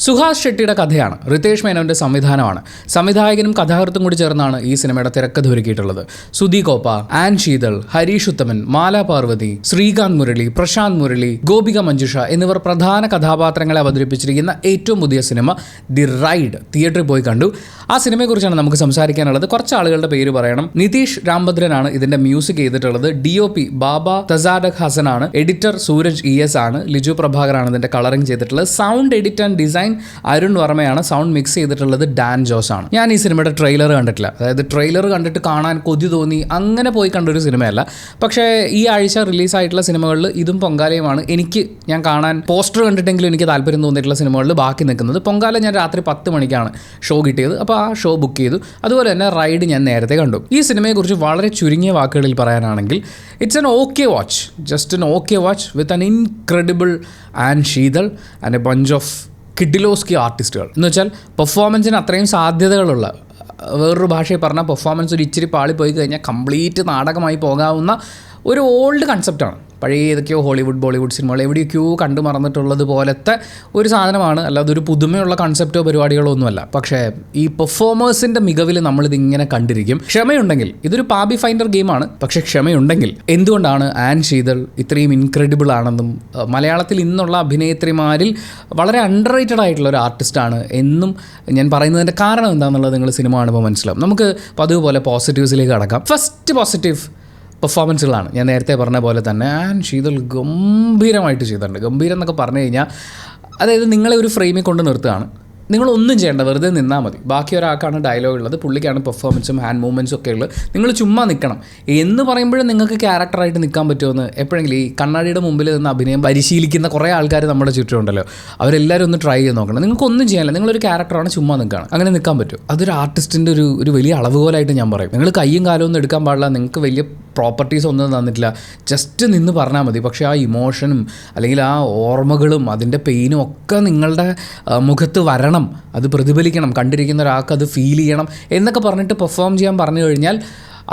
സുഹാസ് ഷെട്ടിയുടെ കഥയാണ്. റിതേഷ് മേനോൻ്റെ സംവിധാനമാണ്. സംവിധായകനും കഥാകൃത്തും കൂടി ചേർന്നാണ് ഈ സിനിമയുടെ തിരക്കഥ ഒരുക്കിയിട്ടുള്ളത്. സുധി കോപ്പ, ആൻ ശീതൾ, ഹരീഷ് ഉത്തമൻ, മാല പാർവതി, ശ്രീകാന്ത് മുരളി, പ്രശാന്ത് മുരളി, ഗോപിക മഞ്ജുഷ എന്നിവർ പ്രധാന കഥാപാത്രങ്ങളെ അവതരിപ്പിച്ചിരിക്കുന്ന ഏറ്റവും പുതിയ സിനിമ ദി റൈഡ് തിയേറ്ററിൽ പോയി കണ്ടു. ആ സിനിമയെക്കുറിച്ചാണ് നമുക്ക് സംസാരിക്കാനുള്ളത്. കുറച്ച് ആളുകളുടെ പേര് പറയണം. നിതീഷ് രാംഭദ്രനാണ് ഇതിന്റെ മ്യൂസിക് ചെയ്തിട്ടുള്ളത്. DOP ബാബ തസാഡക് ഹസൻ ആണ്. എഡിറ്റർ സൂരജ് ES ആണ്. ലിജു പ്രഭാകറാണ് ഇതിന്റെ കളറിംഗ് ചെയ്തിട്ടുള്ളത്. Sound edit and design Arun വർമ്മയാണ്. സൗണ്ട് മിക്സ് ചെയ്തിട്ടുള്ളത് ഡാൻ ജോസ് ആണ്. ഞാൻ ഈ സിനിമയുടെ ട്രെയിലർ കണ്ടിട്ടില്ല. അതായത് ട്രെയിലർ കണ്ടിട്ട് കാണാൻ കൊതി തോന്നി അങ്ങനെ പോയി കണ്ടൊരു സിനിമയല്ല. പക്ഷേ ഈ ആഴ്ച റിലീസായിട്ടുള്ള സിനിമകളിൽ ഇതും പൊങ്കാലയുമാണ് ഞാൻ കാണാൻ പോസ്റ്റർ കണ്ടിട്ടെങ്കിലും എനിക്ക് താല്പര്യം തോന്നിയിട്ടുള്ള സിനിമകളിൽ ബാക്കി നിൽക്കുന്നത്. പൊങ്കാല ഞാൻ രാത്രി 10 മണിക്കാണ് ഷോ കിട്ടിയത്. അപ്പോൾ ആ ഷോ ബുക്ക് ചെയ്തു. അതുപോലെ തന്നെ റൈഡ് ഞാൻ നേരത്തെ കണ്ടു. ഈ സിനിമയെക്കുറിച്ച് വളരെ ചുരുങ്ങിയ വാക്കുകളിൽ പറയാനാണെങ്കിൽ it's an okay watch, just an okay watch with an incredible an Sheethal and a bunch of കിഡിലോസ്കി ആർട്ടിസ്റ്റുകൾ. എന്ന് വെച്ചാൽ പെർഫോമൻസിന് അത്രയും സാധ്യതകളുള്ള, വേറൊരു ഭാഷയിൽ പറഞ്ഞാൽ പെർഫോമൻസ് ഒരു ഇച്ചിരി പാളിപ്പോയി കഴിഞ്ഞാൽ കംപ്ലീറ്റ് നാടകമായി പോകാവുന്ന ഒരു ഓൾഡ് കൺസെപ്റ്റാണ്. പഴയ ഏതൊക്കെയോ ഹോളിവുഡ് ബോളിവുഡ് സിനിമകൾ എവിടെയൊക്കെയോ കണ്ടു മറന്നിട്ടുള്ളത് പോലത്തെ ഒരു സാധനമാണ്. അല്ലാതെ ഒരു പുതുമയുള്ള കൺസെപ്റ്റോ പരിപാടികളോ ഒന്നുമല്ല. പക്ഷേ ഈ പെർഫോമേഴ്സിൻ്റെ മികവിൽ നമ്മളിതിങ്ങനെ കണ്ടിരിക്കും. ക്ഷമയുണ്ടെങ്കിൽ, ഇതൊരു പാബി ഫൈൻഡർ ഗെയിമാണ്, പക്ഷേ ക്ഷമയുണ്ടെങ്കിൽ എന്തുകൊണ്ടാണ് ആൻ ശീതൾ ഇത്രയും ഇൻക്രെഡിബിൾ ആണെന്നും മലയാളത്തിൽ ഇന്നുള്ള അഭിനേത്രിമാരിൽ വളരെ അണ്ടർ റേറ്റഡ് ആയിട്ടുള്ള ഒരു ആർട്ടിസ്റ്റാണ് എന്നും ഞാൻ പറയുന്നതിൻ്റെ കാരണം എന്താണെന്നുള്ളത് നിങ്ങൾ സിനിമ കാണുമ്പോൾ മനസ്സിലാവും. നമുക്ക് പതിവ് പോലെ പോസിറ്റീവ്സിലേക്ക് കടക്കാം. ഫസ്റ്റ് പോസിറ്റീവ് പെർഫോമൻസുകളാണ്. ഞാൻ നേരത്തെ പറഞ്ഞ പോലെ തന്നെ ആൻ ശീതൾ ഗംഭീരമായിട്ട് ചെയ്തിട്ടുണ്ട്. ഗംഭീരം എന്നൊക്കെ പറഞ്ഞു കഴിഞ്ഞാൽ അതായത് നിങ്ങളെ ഒരു ഫ്രെയിമിൽ കൊണ്ട് നിർത്തുകയാണ്. നിങ്ങളൊന്നും ചെയ്യേണ്ട, വെറുതെ നിന്നാൽ മതി. ബാക്കി ഒരാൾക്കാണ് ഡയലോഗ് ഉള്ളത്, പുള്ളിക്കാണ് പെർഫോമൻസും ഹാൻഡ് മൂവ്മെൻറ്റ്സും ഒക്കെ ഉള്ളത്. നിങ്ങൾ ചുമ്മാ നിൽക്കണം എന്ന് പറയുമ്പോഴും നിങ്ങൾക്ക് ക്യാരക്ടറായിട്ട് നിൽക്കാൻ പറ്റുമെന്ന് എപ്പോഴെങ്കിലും ഈ കണ്ണാടിയുടെ മുമ്പിൽ നിന്ന് അഭിനയം പരിശീലിക്കുന്ന കുറേ ആൾക്കാർ നമ്മുടെ ചുറ്റുമുണ്ടല്ലോ, അവരെല്ലാവരും ഒന്ന് ട്രൈ ചെയ്ത് നോക്കണം. നിങ്ങൾക്കൊന്നും ചെയ്യാനില്ല, നിങ്ങളൊരു ക്യാരക്ടറാണ്, ചുമ്മാ നിൽക്കുകയാണ്, അങ്ങനെ നിൽക്കാൻ പറ്റും. അതൊരു ആർട്ടിസ്റ്റിൻ്റെ ഒരു വലിയ അളവുകോലായിട്ട് ഞാൻ പറയും. നിങ്ങൾ കയ്യും കാലവും ഒന്നും എടുക്കാൻ പാടില്ല, നിങ്ങൾക്ക് വലിയ പ്രോപ്പർട്ടീസ് ഒന്നും തന്നിട്ടില്ല, ജസ്റ്റ് നിന്ന് പറഞ്ഞാൽ മതി. പക്ഷേ ആ ഇമോഷനും അല്ലെങ്കിൽ ആ ഓർമ്മകളും അതിൻ്റെ പെയിനും ഒക്കെ നിങ്ങളുടെ മുഖത്ത് വരണം, അത് പ്രതിഫലിക്കണം, കണ്ടിരിക്കുന്ന ഒരാൾക്ക് അത് ഫീൽ ചെയ്യണം എന്നൊക്കെ പറഞ്ഞിട്ട് പെർഫോം ചെയ്യാൻ പറഞ്ഞു കഴിഞ്ഞാൽ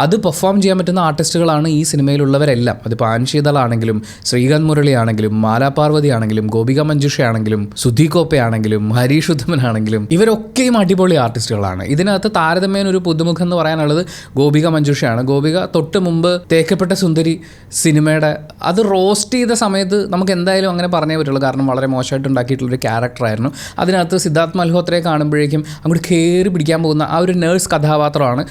അത് പെർഫോം ചെയ്യാൻ പറ്റുന്ന ആർട്ടിസ്റ്റുകളാണ് ഈ സിനിമയിലുള്ളവരെല്ലാം. അതിപ്പോൾ ആൻ ശീതൾ ആണെങ്കിലും, ശ്രീകാന്ത് മുരളി ആണെങ്കിലും, മാല പാർവതി ആണെങ്കിലും, ഗോപിക മഞ്ജുഷ ആണെങ്കിലും, സുധി കോപ്പ ആണെങ്കിലും, ഹരീഷ് ഉത്തമൻ ആണെങ്കിലും, ഇവരൊക്കെയും അടിപൊളി ആർട്ടിസ്റ്റുകളാണ്. ഇതിനകത്ത് താരതമ്യേന ഒരു പുതുമുഖം എന്ന് പറയാനുള്ളത് ഗോപിക മഞ്ജുഷയാണ്. ഗോപിക തൊട്ട് മുമ്പ് തേക്കപ്പെട്ട സുന്ദരി സിനിമയുടെ അത് റോസ്റ്റ് ചെയ്ത സമയത്ത് നമുക്ക് എന്തായാലും അങ്ങനെ പറഞ്ഞേ പറ്റുള്ളൂ. കാരണം വളരെ മോശമായിട്ട് ഉണ്ടാക്കിയിട്ടുള്ളൊരു ക്യാരക്ടറായിരുന്നു. അതിനകത്ത് സിദ്ധാർത്ഥ് മൽഹോത്രയെ കാണുമ്പോഴേക്കും അങ്ങോട്ട് കയറി പിടിക്കാൻ പോകുന്ന ആ ഒരു നേഴ്സ് കഥാപാത്രമാണ്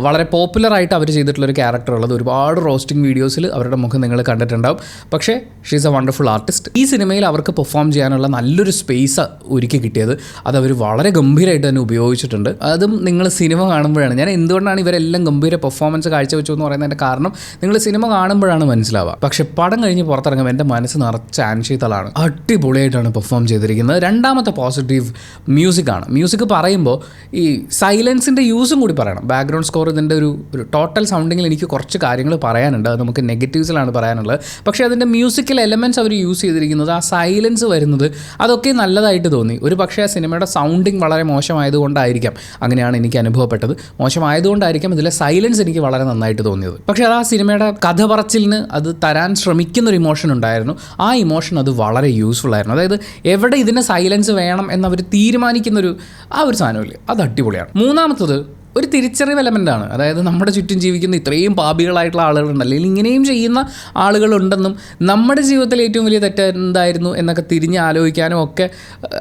വളരെ പോപ്പുലറായിട്ട് അവർ ചെയ്തിട്ടുള്ളൊരു ക്യാരക്ടർ ഉള്ളത്. ഒരുപാട് റോസ്റ്റിംഗ് വീഡിയോസിൽ അവരുടെ മുഖം നിങ്ങൾ കണ്ടിട്ടുണ്ടാവും. പക്ഷേ she is A wonderful artist. ഈ സിനിമയിൽ അവർക്ക് പെർഫോം ചെയ്യാനുള്ള നല്ലൊരു സ്പേസ് ഒരുക്കി കിട്ടിയത് അത് അവർ വളരെ ഗംഭീരമായിട്ട് തന്നെ ഉപയോഗിച്ചിട്ടുണ്ട്. അതും നിങ്ങൾ സിനിമ കാണുമ്പോഴാണ്. ഞാൻ എന്തുകൊണ്ടാണ് ഇവരെല്ലാം ഗംഭീര പെർഫോമൻസ് കാഴ്ചവെച്ചു എന്ന് പറയുന്നതിൻ്റെ കാരണം നിങ്ങൾ സിനിമ കാണുമ്പോഴാണ് മനസ്സിലാവുക. പക്ഷേ പടം കഴിഞ്ഞ് പുറത്തിറങ്ങുമ്പോൾ എൻ്റെ മനസ്സ് നിറച്ച ആൻ ശീതളാണ്. അടിപൊളിയായിട്ടാണ് പെർഫോം ചെയ്തിരിക്കുന്നത്. രണ്ടാമത്തെ പോസിറ്റീവ് മ്യൂസിക്കാണ്. മ്യൂസിക് പറയുമ്പോൾ ഈ സൈലൻസിൻ്റെ യൂസും കൂടി പറയണം. ബാക്ക്ഗ്രൗണ്ട് സ്കോർ ഇതിൻ്റെ ഒരു ടോട്ടൽ സൗണ്ടിങ്ങിൽ എനിക്ക് കുറച്ച് കാര്യങ്ങൾ പറയാനുണ്ട്. അത് നമുക്ക് നെഗറ്റീവ്സിലാണ് പറയാനുള്ളത്. പക്ഷേ അതിൻ്റെ മ്യൂസിക്കൽ എലമെൻറ്റ്സ് അവർ യൂസ് ചെയ്തിരിക്കുന്നത്, ആ സൈലൻസ് വരുന്നത്, അതൊക്കെ നല്ലതായിട്ട് തോന്നി. ഒരു പക്ഷേ ആ സിനിമയുടെ സൗണ്ടിങ് വളരെ മോശമായതുകൊണ്ടായിരിക്കാം, അങ്ങനെയാണ് എനിക്ക് അനുഭവപ്പെട്ടത്. മോശമായതുകൊണ്ടായിരിക്കാം ഇതിലെ സൈലൻസ് എനിക്ക് വളരെ നന്നായിട്ട് തോന്നിയത്. പക്ഷേ അത് ആ സിനിമയുടെ കഥ പറച്ചിലിന് അത് തരാൻ ശ്രമിക്കുന്നൊരു ഇമോഷൻ ഉണ്ടായിരുന്നു. ആ ഇമോഷൻ അത് വളരെ യൂസ്ഫുൾ ആയിരുന്നു. അതായത് എവിടെ ഇതിന് സൈലൻസ് വേണം എന്നവർ തീരുമാനിക്കുന്നൊരു ആ ഒരു സാധനമില്ലേ, അത് അടിപൊളിയാണ്. മൂന്നാമത്തത് ഒരു തിരിച്ചറിവ് എലമെൻ്റാണ്. അതായത് നമ്മുടെ ചുറ്റും ജീവിക്കുന്ന ഇത്രയും പാപികളായിട്ടുള്ള ആളുകളുണ്ട്, അല്ലെങ്കിൽ ഇങ്ങനെയും ചെയ്യുന്ന ആളുകളുണ്ടെന്നും നമ്മുടെ ജീവിതത്തിൽ ഏറ്റവും വലിയ തെറ്റ് എന്തായിരുന്നു എന്നൊക്കെ തിരിഞ്ഞ് ആലോചിക്കാനും ഒക്കെ,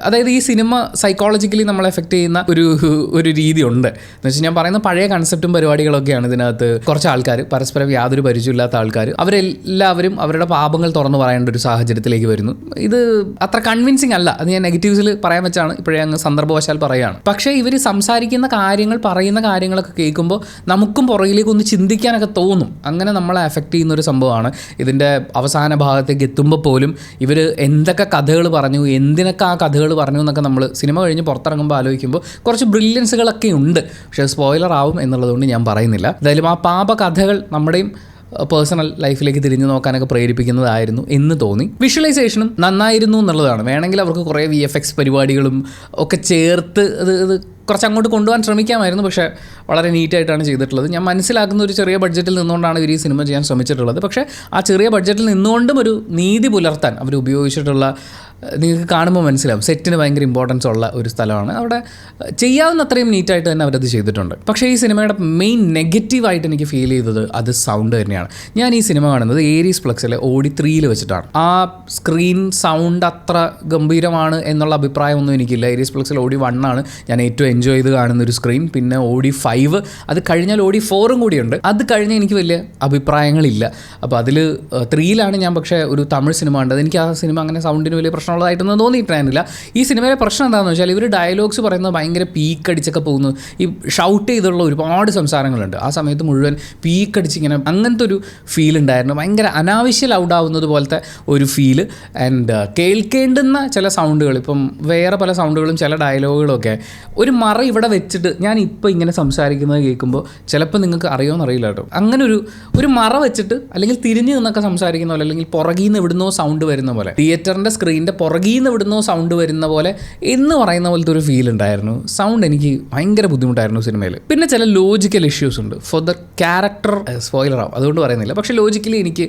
അതായത് ഈ സിനിമ സൈക്കോളജിക്കലി നമ്മളെ എഫക്റ്റ് ചെയ്യുന്ന ഒരു രീതിയുണ്ട്. എന്ന് വെച്ചാൽ ഞാൻ പറയുന്ന പഴയ കൺസെപ്റ്റും പരിപാടികളൊക്കെയാണ് ഇതിനകത്ത്. കുറച്ച് ആൾക്കാർ, പരസ്പരം യാതൊരു പരിചയമില്ലാത്ത ആൾക്കാർ, അവരെല്ലാവരും അവരുടെ പാപങ്ങൾ തുറന്നു പറയേണ്ട ഒരു സാഹചര്യത്തിലേക്ക് വരുന്നു. ഇത് അത്ര കൺവിൻസിങ് അല്ല, അത് ഞാൻ നെഗറ്റീവ്സിൽ പറയാൻ വെച്ചാണ് ഇപ്പോഴേ അങ്ങ് സന്ദർഭവശാൽ പറയുകയാണ്. പക്ഷേ ഇവർ സംസാരിക്കുന്ന കാര്യങ്ങൾ, പറയുന്ന കാര്യങ്ങളൊക്കെ കേൾക്കുമ്പോൾ നമുക്കും പുറകിലേക്ക് ഒന്ന് ചിന്തിക്കാനൊക്കെ തോന്നും. അങ്ങനെ നമ്മളെ അഫക്റ്റ് ചെയ്യുന്നൊരു സംഭവമാണ്. ഇതിൻ്റെ അവസാന ഭാഗത്തേക്ക് എത്തുമ്പോൾ പോലും ഇവർ എന്തൊക്കെ കഥകൾ പറഞ്ഞു, എന്തിനൊക്കെ ആ കഥകൾ പറഞ്ഞു എന്നൊക്കെ നമ്മൾ സിനിമ കഴിഞ്ഞ് പുറത്തിറങ്ങുമ്പോൾ ആലോചിക്കുമ്പോൾ കുറച്ച് ബ്രില്യൻസുകളൊക്കെ ഉണ്ട്. പക്ഷേ സ്പോയിലർ ആവും എന്നുള്ളതുകൊണ്ട് ഞാൻ പറയുന്നില്ല. എന്തായാലും ആ പാപ കഥകൾ നമ്മുടെയും പേഴ്സണൽ ലൈഫിലേക്ക് തിരിഞ്ഞു നോക്കാനൊക്കെ പ്രേരിപ്പിക്കുന്നതായിരുന്നു എന്ന് തോന്നി. വിഷ്വലൈസേഷനും നന്നായിരുന്നു എന്നുള്ളതാണ്. വേണമെങ്കിൽ അവർക്ക് കുറേ VFX പരിപാടികളും ഒക്കെ ചേർത്ത് ഇത് കുറച്ച് അങ്ങോട്ട് കൊണ്ടുപോകാൻ ശ്രമിക്കാമായിരുന്നു. പക്ഷേ വളരെ നീറ്റായിട്ടാണ് ചെയ്തിട്ടുള്ളത്. ഞാൻ മനസ്സിലാക്കുന്ന ഒരു ചെറിയ ബഡ്ജറ്റിൽ നിന്നുകൊണ്ടാണ് ഇവർ ഈ സിനിമ ചെയ്യാൻ ശ്രമിച്ചിട്ടുള്ളത്. പക്ഷേ ആ ചെറിയ ബഡ്ജറ്റിൽ നിന്നുകൊണ്ടും ഒരു നീതി പുലർത്താൻ അവർ ഉപയോഗിച്ചിട്ടുള്ള നിങ്ങൾക്ക് കാണുമ്പോൾ മനസ്സിലാവും സെറ്റിന് ഭയങ്കര ഇമ്പോർട്ടൻസ് ഉള്ള ഒരു സ്ഥലമാണ്. അവിടെ ചെയ്യാവുന്ന അത്രയും നീറ്റായിട്ട് തന്നെ അവരത് ചെയ്തിട്ടുണ്ട്. പക്ഷേ ഈ സിനിമയുടെ മെയിൻ നെഗറ്റീവായിട്ട് എനിക്ക് ഫീൽ ചെയ്തത് അത് സൗണ്ട് തന്നെയാണ്. ഞാൻ ഈ സിനിമ കാണുന്നത് ഏരീസ് പ്ലക്സിലെ OD 3 വെച്ചിട്ടാണ്. ആ സ്ക്രീൻ സൗണ്ട് അത്ര ഗംഭീരമാണ് എന്നുള്ള അഭിപ്രായമൊന്നും എനിക്കില്ല. ഏരീസ് പ്ലക്സിൽ OD 1 ആണ് ഞാൻ ഏറ്റവും എൻജോയ് ചെയ്ത് കാണുന്നൊരു സ്ക്രീൻ. പിന്നെ OD 5, അത് കഴിഞ്ഞാൽ OD 4 കൂടിയുണ്ട്. അത് കഴിഞ്ഞ് എനിക്ക് വലിയ അഭിപ്രായങ്ങളില്ല. അപ്പോൾ അതിൽ 3 ഞാൻ പക്ഷേ ഒരു തമിഴ് സിനിമ കണ്ടത്. എനിക്ക് ആ സിനിമ അങ്ങനെ സൗണ്ടിന് വലിയ പ്രശ്നമുള്ളതായിട്ടൊന്നും തോന്നിയിട്ടായിരുന്നില്ല. ഈ സിനിമയിലെ പ്രശ്നം എന്താണെന്ന് വെച്ചാൽ ഇവർ ഡയലോഗ്സ് പറയുന്നത് ഭയങ്കര പീക്കടിച്ചൊക്കെ പോകുന്നു. ഈ ഷൗട്ട് ചെയ്തുള്ള ഒരുപാട് സംസാരങ്ങളുണ്ട്. ആ സമയത്ത് മുഴുവൻ പീക്കടിച്ച് ഇങ്ങനെ അങ്ങനത്തെ ഒരു ഫീൽ ഉണ്ടായിരുന്നു. ഭയങ്കര അനാവശ്യ ലൗഡാവുന്നത് പോലത്തെ ഒരു ഫീല്. ആൻഡ് കേൾക്കേണ്ടുന്ന ചില സൗണ്ടുകൾ, ഇപ്പം വേറെ പല സൗണ്ടുകളും ചില ഡയലോഗുകളും ഒക്കെ ഒരു മറ ഇവിടെ വെച്ചിട്ട് ഞാൻ ഇപ്പോൾ ഇങ്ങനെ സംസാരിക്കുന്നത് കേൾക്കുമ്പോൾ ചിലപ്പോൾ നിങ്ങൾക്ക് അറിയുമെന്ന് അറിയില്ല കേട്ടോ, അങ്ങനെ ഒരു മറ വെച്ചിട്ട് അല്ലെങ്കിൽ തിരിഞ്ഞ് നിന്നൊക്കെ സംസാരിക്കുന്ന പോലെ, അല്ലെങ്കിൽ പുറകിൽ നിന്ന് എവിടുന്നോ സൗണ്ട് വരുന്ന പോലെ, തിയേറ്ററിൻ്റെ സ്ക്രീനിൻ്റെ പുറകിൽ നിന്ന് എവിടുന്നോ സൗണ്ട് വരുന്ന പോലെ എന്ന് പറയുന്ന പോലത്തെ ഒരു ഫീൽ ഉണ്ടായിരുന്നു. സൗണ്ട് എനിക്ക് ഭയങ്കര ബുദ്ധിമുട്ടായിരുന്നു സിനിമയിൽ. പിന്നെ ചില ലോജിക്കൽ ഇഷ്യൂസ് ഉണ്ട് ഫോർ ദ ക്യാരക്ടർ. സ്പോയിലറാവും, അതുകൊണ്ട് പറയുന്നില്ല. പക്ഷേ ലോജിക്കലി എനിക്ക്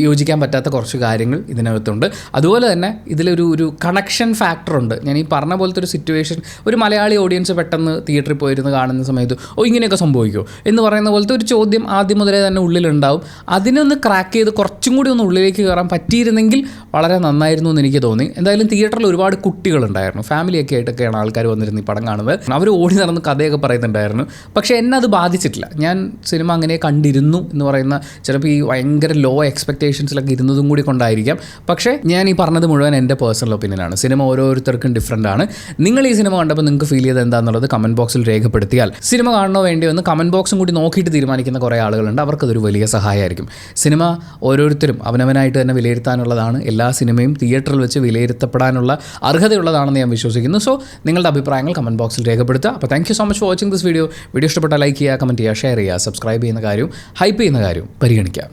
യോജിക്കാൻ പറ്റാത്ത കുറച്ച് കാര്യങ്ങൾ ഇതിനകത്തുണ്ട്. അതുപോലെ തന്നെ ഇതിലൊരു കണക്ഷൻ ഫാക്ടർ ഉണ്ട്. ഞാൻ ഈ പറഞ്ഞ പോലത്തെ ഒരു സിറ്റുവേഷൻ ഒരു മലയാളി ഓഡിയൻസ് പെട്ടെന്ന് തിയേറ്ററിൽ പോയിരുന്ന് കാണുന്ന സമയത്ത് ഇങ്ങനെയൊക്കെ സംഭവിക്കുമോ എന്ന് പറയുന്ന പോലത്തെ ഒരു ചോദ്യം ആദ്യം മുതലേ തന്നെ ഉള്ളിലുണ്ടാവും. അതിനൊന്ന് ക്രാക്ക് ചെയ്ത് കുറച്ചും കൂടി ഒന്ന് ഉള്ളിലേക്ക് കയറാൻ പറ്റിയിരുന്നെങ്കിൽ വളരെ നന്നായിരുന്നു എന്ന് എനിക്ക് തോന്നി. എന്തായാലും തിയേറ്ററിൽ ഒരുപാട് കുട്ടികളുണ്ടായിരുന്നു, ഫാമിലിയൊക്കെ ആയിട്ടൊക്കെയാണ് ആൾക്കാർ വന്നിരുന്നു ഈ പടം കാണുന്നത്. അവർ ഓടി നടന്ന് കഥയൊക്കെ പറയുന്നുണ്ടായിരുന്നു. പക്ഷേ എന്നെ അത് ബാധിച്ചിട്ടില്ല. ഞാൻ സിനിമ അങ്ങനെ കണ്ടിരുന്നു എന്ന് പറയുന്ന, ചിലപ്പോൾ ഈ ഭയങ്കര ലോ എക്സ്പെക്റ്റേഷൻസിലൊക്കെ ഇരുന്നതും കൂടി കൊണ്ടായിരിക്കാം. പക്ഷേ ഞാൻ ഈ പറഞ്ഞത് മുഴുവൻ എൻ്റെ പേഴ്സണൽ ഒപ്പീനിയനാണ്. സിനിമ ഓരോരുത്തർക്കും ഡിഫറൻ്റ് ആണ്. നിങ്ങൾ ഈ സിനിമ കണ്ടപ്പോൾ നിങ്ങൾക്ക് ഫീൽ ചെയ്ത് എന്താണെന്നുള്ളത് കമൻറ്റ് ബോക്സിൽ രേഖപ്പെടുത്തിയാൽ സിനിമ കാണണോ വേണ്ടിയോ എന്ന് കമൻറ്റ് ബോക്സും കൂടി നോക്കിയിട്ട് തീരുമാനിക്കുന്ന കുറേ ആളുകളുണ്ട്. അവർക്കതൊരു വലിയ സഹായമായിരിക്കും. സിനിമ ഓരോരുത്തരും അവനവനായിട്ട് തന്നെ വിലയിരുത്താനുള്ളതാണ്. എല്ലാ സിനിമയും തിയേറ്ററിൽ വെച്ച് വിലയിരുത്തപ്പെടാനുള്ള അർഹതയുള്ളതാണെന്ന് ഞാൻ വിശ്വസിക്കുന്നു. സോ നിങ്ങളുടെ അഭിപ്രായങ്ങൾ കമൻറ്റ് ബോക്സിൽ രേഖപ്പെടുത്തുക. അപ്പോൾ thank you so much for watching this video. Video ഇഷ്ടപ്പെട്ടാൽ ലൈക്ക് ചെയ്യുക, കമൻറ്റ് ചെയ്യുക, ഷെയർ ചെയ്യുക, സബ്സ്ക്രൈബ് ചെയ്യുന്ന കാര്യവും ഹൈപ്പ് ചെയ്യുന്ന കാര്യവും പരിഗണിക്കുക.